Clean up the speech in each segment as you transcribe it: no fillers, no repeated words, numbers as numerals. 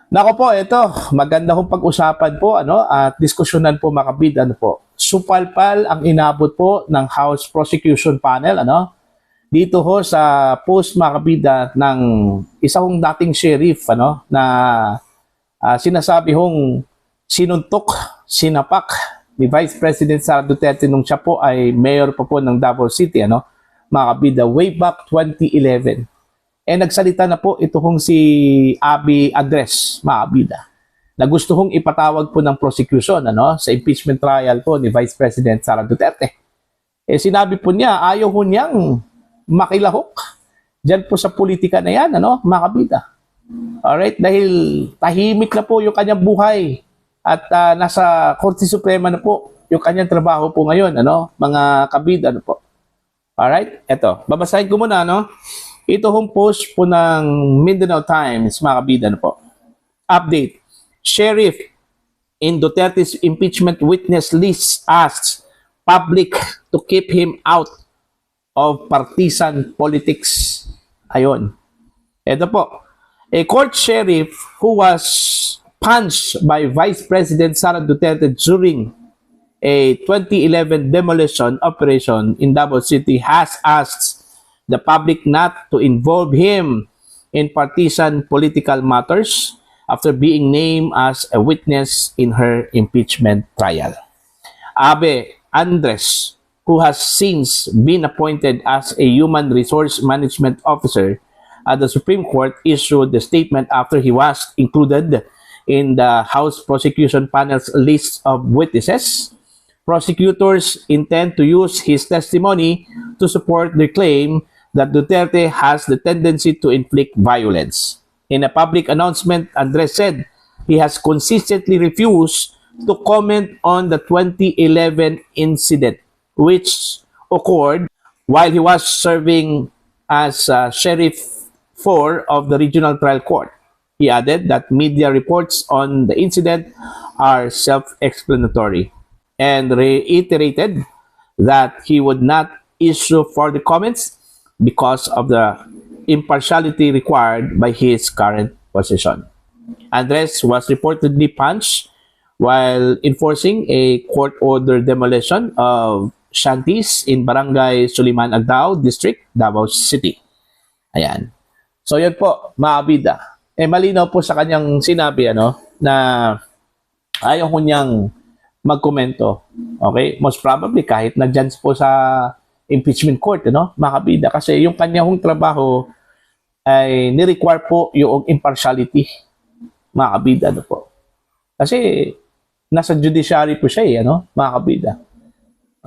Nako po, ito, maganda kong pag-usapan po, at diskusyonan po mga kabid, Supalpal ang inabot po ng House Prosecution Panel, dito ho sa post mga kabida ng isa kong dating sheriff, na sinasabi hong sinuntok, sinapak ni Vice President Sara Duterte nung siya po ay mayor pa po ng Davao City, mga kabida, way back 2011. Nagsalita na po ito hong si Abby Andres, mga kabida, na gusto hong ipatawag po ng prosecution sa impeachment trial po ni Vice President Sara Duterte. Sinabi po niya, ayaw ho niyang makilahok dyan po sa politika na yan, mga kabida. Alright, dahil tahimik na po yung kanyang buhay at nasa Korte Suprema na po yung kanyang trabaho po ngayon, mga kabida, po. Alright, eto, babasahin ko muna, Ito hong post po ng Mindanao Times, mga kabida, po. Update. Sheriff in Duterte's impeachment witness list asks public to keep him out of partisan politics. Ayon. Ito po. A court sheriff who was punched by Vice President Sara Duterte during a 2011 demolition operation in Davao City has asked the public not to involve him in partisan political matters after being named as a witness in her impeachment trial. Abe Andres, who has since been appointed as a Human Resource Management Officer at the Supreme Court, issued the statement after he was included in the House Prosecution Panel's list of witnesses. Prosecutors intend to use his testimony to support their claim that Duterte has the tendency to inflict violence. In a public announcement, Andres said he has consistently refused to comment on the 2011 incident, which occurred while he was serving as Sheriff 4 of the Regional Trial Court. He added that media reports on the incident are self-explanatory and reiterated that he would not issue further comments because of the impartiality required by his current position. Andres was reportedly punched while enforcing a court-ordered demolition of shanties in Barangay Suliman Agdao District, Davao City. Ayan. So yan po, mga kabida. Malinaw po sa kanyang sinabi, na ayaw ko niyang magkomento. Okay? Most probably, kahit na dyan po sa impeachment court, mga kabida. Kasi yung kanyang trabaho ay ni-require po yung impartiality, mga kabida, po. Kasi nasa judiciary po siya, mga kabida.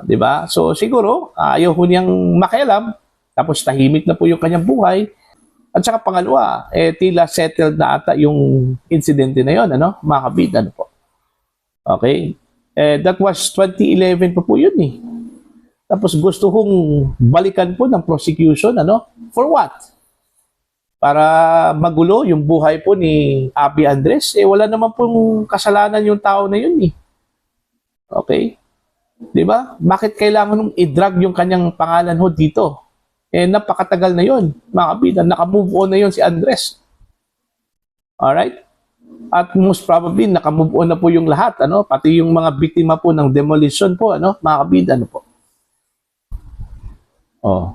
Diba? So siguro, ayaw ko niyang makialam, tapos tahimik na po yung kanyang buhay. At saka pangalawa, tila settled na ata yung incidente na yun, mga kabida, po. Okay? That was 2011 pa po yun, Tapos gusto kong balikan po ng prosecution, for what? Para magulo yung buhay po ni Abby Andres, wala naman pong kasalanan yung tao na yun, Okay? Di ba? Bakit kailangan nung i-drag yung kanyang pangalan ho dito? Napakatagal na yun, mga kabida. Naka-move on na yun si Andres. Alright? At most probably, naka-move on na po yung lahat, Pati yung mga biktima po ng demolition po, mga kabida, po. Oh.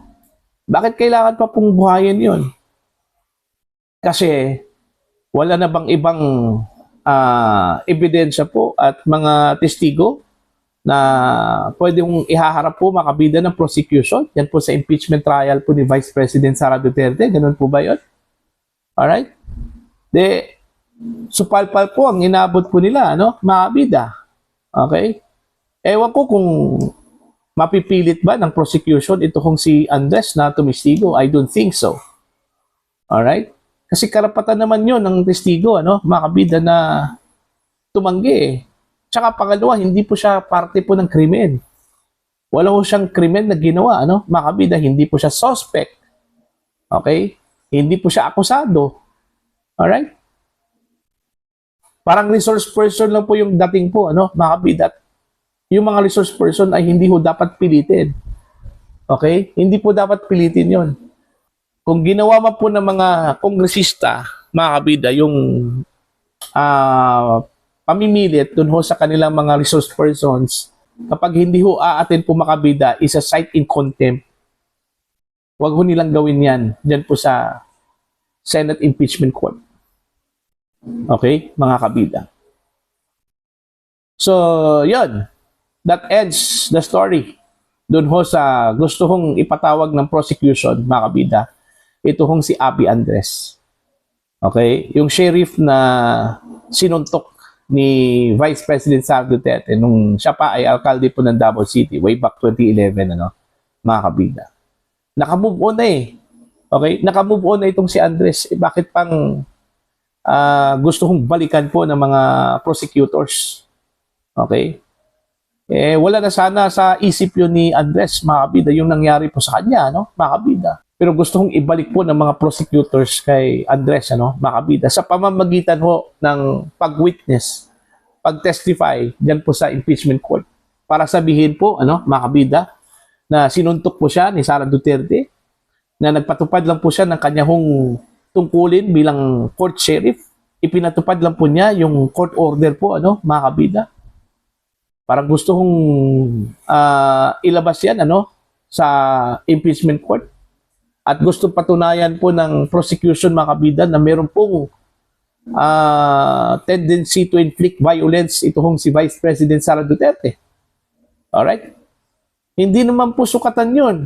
Bakit kailangan pa pong buhayin yun? Kasi wala na bang ibang ebidensya po at mga testigo na pwedeng ihaharap po mga kabida ng prosecution? Yan po sa impeachment trial po ni Vice President Sara Duterte. Ganun po ba yun? Alright? Supalpal po ang inabot po nila, mga kabida. Okay? Ewan ko kung mapipilit ba ng prosecution ito kung si Andres na tumistigo. I don't think so. Alright? Kasi karapatan naman yun ng testigo, mga kabida, na tumanggi. Tsaka pangalawa, hindi po siya parte po ng krimen. Wala po siyang krimen na ginawa, mga kabida. Hindi po siya suspect. Okay? Hindi po siya akusado. Alright? Parang resource person lang po yung dating po, mga kabida. Yung mga resource person ay hindi po dapat pilitin. Okay? Hindi po dapat pilitin yon. Kung ginawa man po ng mga kongresista, mga kabida, yung pamimilit dun ho sa kanilang mga resource persons, kapag hindi ho a-attend po makabida, is a cite in contempt. Huwag ho nilang gawin yan dyan po sa Senate Impeachment Court. Okay, mga kabida. So, yun. That ends the story. Doon ho sa gusto hong ipatawag ng prosecution, mga kabida. Ito hong si Abby Andres. Okay? Yung sheriff na sinuntok ni Vice President Sara Duterte nung siya pa ay alkalde po ng Davao City way back 2011, ano, mga kabida. Naka-move on na eh. Okay? Naka-move on na itong si Andres. Eh, bakit pang gusto kong balikan po ng mga prosecutors? Okay? Eh, wala na sana sa isip yun ni Andres, mga kabida, yung nangyari po sa kanya, no? Mga kabida. Pero gusto kong ibalik po ng mga prosecutors kay Andres, ano, mga kabida, sa pamamagitan ho ng pag-witness, pag-testify dyan po sa impeachment court. Para sabihin po, ano, mga kabida, na sinuntok po siya ni Sara Duterte, na nagpatupad lang po siya ng kanyang tungkulin bilang court sheriff. Ipinatupad lang po niya yung court order po, ano, mga kabida. Parang gusto kong ilabas yan, ano, sa impeachment court. At gusto patunayan po ng prosecution, mga kabida, na meron pong tendency to inflict violence itong si Vice President Sara Duterte. Alright? Hindi naman po sukatan yun.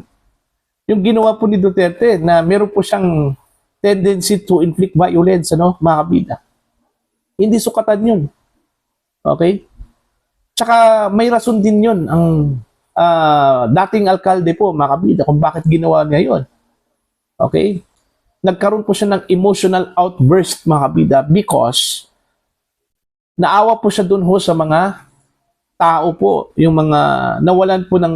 Yung ginawa po ni Duterte na meron po siyang tendency to inflict violence, ano, mga kabida. Hindi sukatan yun. Okay? Tsaka may rason din yun ang dating alkalde po, mga kabida, kung bakit ginawa niya yun. Okay? Nagkaroon po siya ng emotional outburst, mga kabida, because naawa po siya dun ho sa mga tao po, yung mga nawalan po ng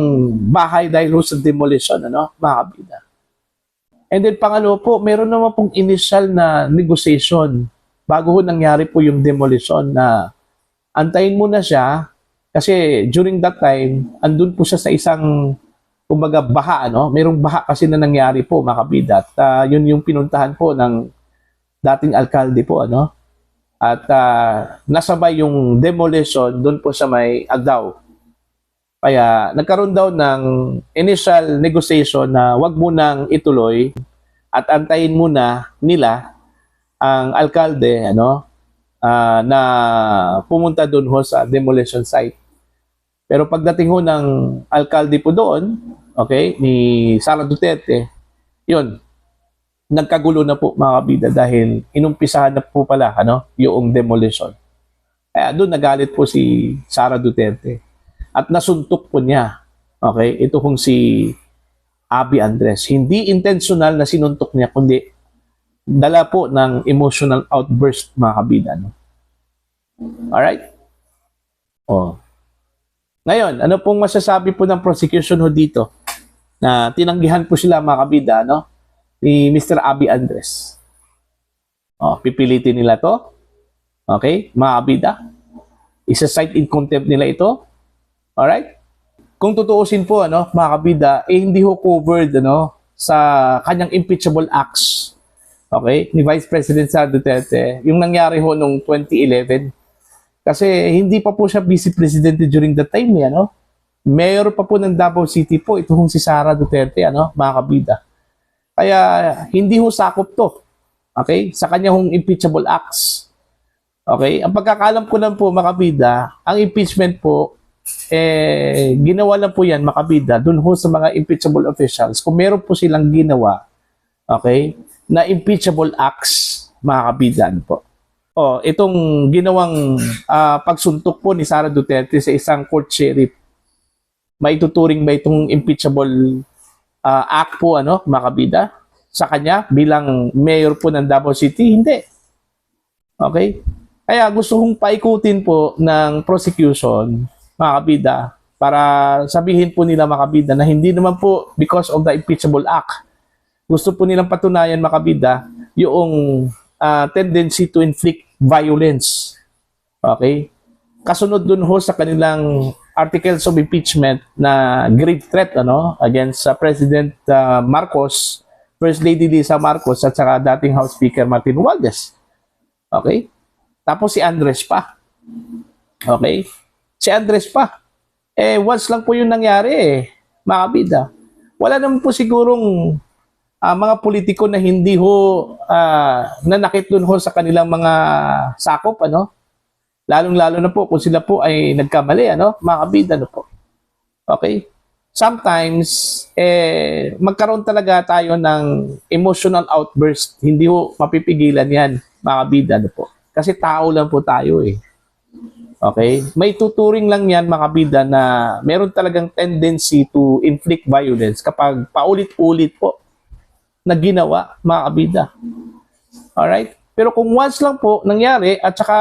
bahay dahil ho sa demolition, ano, mga kabida. And then pangalawa po, meron naman pong initial na negotiation bago ho nangyari po yung demolition na antayin muna siya kasi during that time, andun po siya sa isang kumbaga baha, ano? Merong baha kasi na nangyari po, mga kabida. At yun yung pinuntahan po ng dating alkalde po, ano? At nasabay yung demolition doon po sa may Agdao. Kaya nagkaroon daw ng initial negotiation na wag munang ituloy at antayin muna nila ang alkalde, ano, na pumunta doon ho sa demolition site. Pero pagdating ho ng alkalde po doon, okay, ni Sara Duterte, yun, nagkagulo na po, mga kabida, dahil inumpisahan na po pala, ano, yung demolition. Kaya doon nagalit po si Sara Duterte. At nasuntok po niya, okay, ito kung si Abby Andres. Hindi intentional na sinuntok niya, kundi dala po ng emotional outburst, mga kabida, no? Alright? Oh. Ngayon, ano pong masasabi po ng prosecution ho dito? Na tinanggihan po sila, mga kabida, no, ni Mr. Abby Andres. Oh, pipilitin nila to. Okay, mga kabida. Isa-cite in contempt nila ito. Alright? Kung tutuusin po, ano, mga kabida, hindi ho covered, ano, sa kanyang impeachable acts, okay, ni Vice President Sara Duterte, yung nangyari ho noong 2011. Kasi hindi pa po siya vice presidente during that time, ano? Mayor pa po ng Davao City po, ito hong si Sara Duterte, ano, mga kabida. Kaya hindi ho sakop to, okay, sa kanya hong impeachable acts. Okay, ang pagkakalam ko lang po, mga kabida, ang impeachment po, ginawa lang po yan, mga kabida, dun ho sa mga impeachable officials. Kung meron po silang ginawa, okay, na impeachable acts, mga kabida, po. Oh, itong ginawang pagsuntok po ni Sara Duterte sa isang court sheriff, maituturing ba itong impeachable act po, ano, mga kabida, sa kanya bilang mayor po ng Davao City? Hindi. Okay? Kaya gusto kong paikutin po ng prosecution, mga kabida, para sabihin po nila, mga kabida, na hindi naman po because of the impeachable act. Gusto po nilang patunayan, mga kabida, yung tendency to inflict violence. Okay? Kasunod dun ho sa kanilang articles of impeachment na grave threat, ano, against President Marcos, First Lady Lisa Marcos, at saka dating House Speaker Martin Romualdez. Okay? Tapos si Andres pa. Okay? Si Andres pa. Once lang po yung nangyari mga kabida. Wala naman po sigurong mga politiko na hindi ho nanakit dun ho sa kanilang mga sakop, ano? Lalong-lalo na po kung sila po ay nagkamali, ano? Mga kabida, ano po? Okay? Sometimes, magkaroon talaga tayo ng emotional outburst. Hindi ho mapipigilan yan, mga kabida, ano po? Kasi tao lang po tayo Okay? May tuturing lang yan, mga kabida, na meron talagang tendency to inflict violence kapag paulit-ulit po na ginawa, mga kabida. Alright? Pero kung once lang po nangyari at saka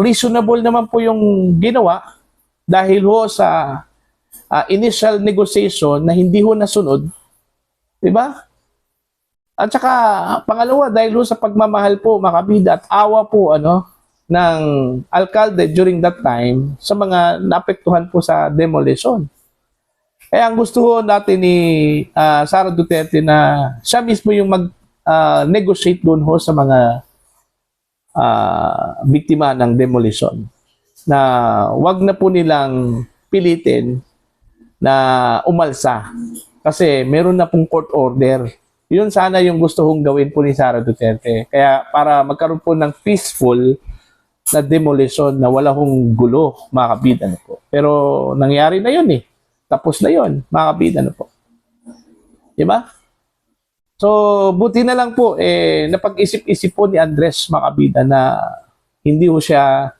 reasonable naman po yung ginawa dahil ho sa initial negotiation na hindi ho nasunod, di ba? At saka pangalawa, dahil ho sa pagmamahal po, mga kabida, at awa po ng alkalde during that time sa mga naapektuhan po sa demolition. Kaya ang gusto ho natin ni Sara Duterte na siya mismo yung mag-negotiate doon ho sa mga biktima ng demolition. Na wag na po nilang pilitin na umalsa. Kasi meron na pong court order. Yun sana yung gusto hong gawin po ni Sara Duterte. Kaya para magkaroon po ng peaceful na demolition na wala hong gulo, mga kabida na po. Pero nangyari na yun Tapos na yun, mga kabida na po. Diba? So, buti na lang po, napag-isip-isip po ni Andres, mga kabida, na hindi ho siya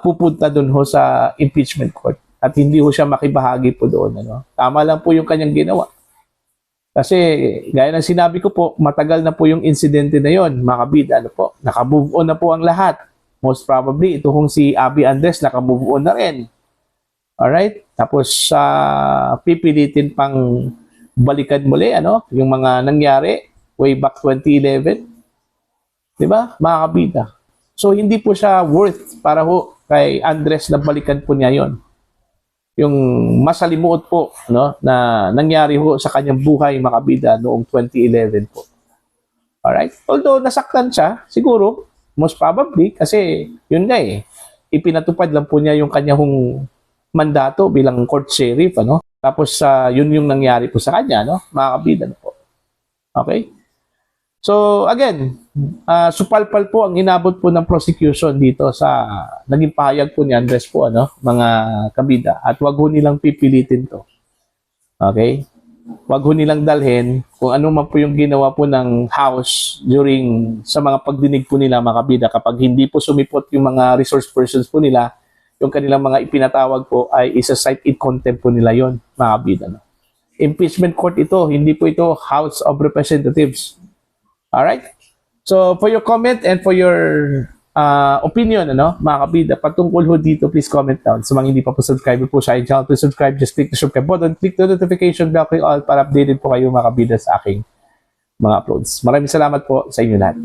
pupunta doon ho sa impeachment court at hindi ho siya makibahagi po doon. Tama lang po yung kanyang ginawa. Kasi, gaya ng sinabi ko po, matagal na po yung insidente na yon, mga kabida. Naka-move on na po ang lahat. Most probably, ito hong si Abby Andres, naka-move on na rin. Alright? Tapos, pipilitin pang balikan muli, yung mga nangyari way back 2011. Diba? Mga kabida. So, hindi po siya worth para ho kay Andres na balikan po niya yon. Yung masalimuot po, na nangyari ho sa kanyang buhay, mga kabida, noong 2011 po. Alright? Although, nasaktan siya, siguro, most probably, kasi yun nga ipinatupad lang po niya yung kanyang mandato bilang court sheriff, Tapos, yun yung nangyari po sa kanya, mga kabida po. Okay? So, again, supalpal po ang inabot po ng prosecution dito sa naging pahayag po ni Andres po, mga kabida. At wag ho nilang pipilitin to. Okay? Wag ho nilang dalhin kung ano man po yung ginawa po ng House during sa mga pagdinig po nila, mga kabida. Kapag hindi po sumipot yung mga resource persons po nila, yung kanilang mga ipinatawag po ay isa-cite in contempt po nila yon, mga kabida. Impeachment court ito, hindi po ito House of Representatives. Alright? So, for your comment and for your opinion, mga kabida, patungkol ho dito, please comment down. Sa mga hindi pa po subscribe po sa aking channel, please subscribe. Just click the subscribe button, click the notification bell, click all para updated po kayo, mga kabida, sa aking mga uploads. Maraming salamat po sa inyo lahat.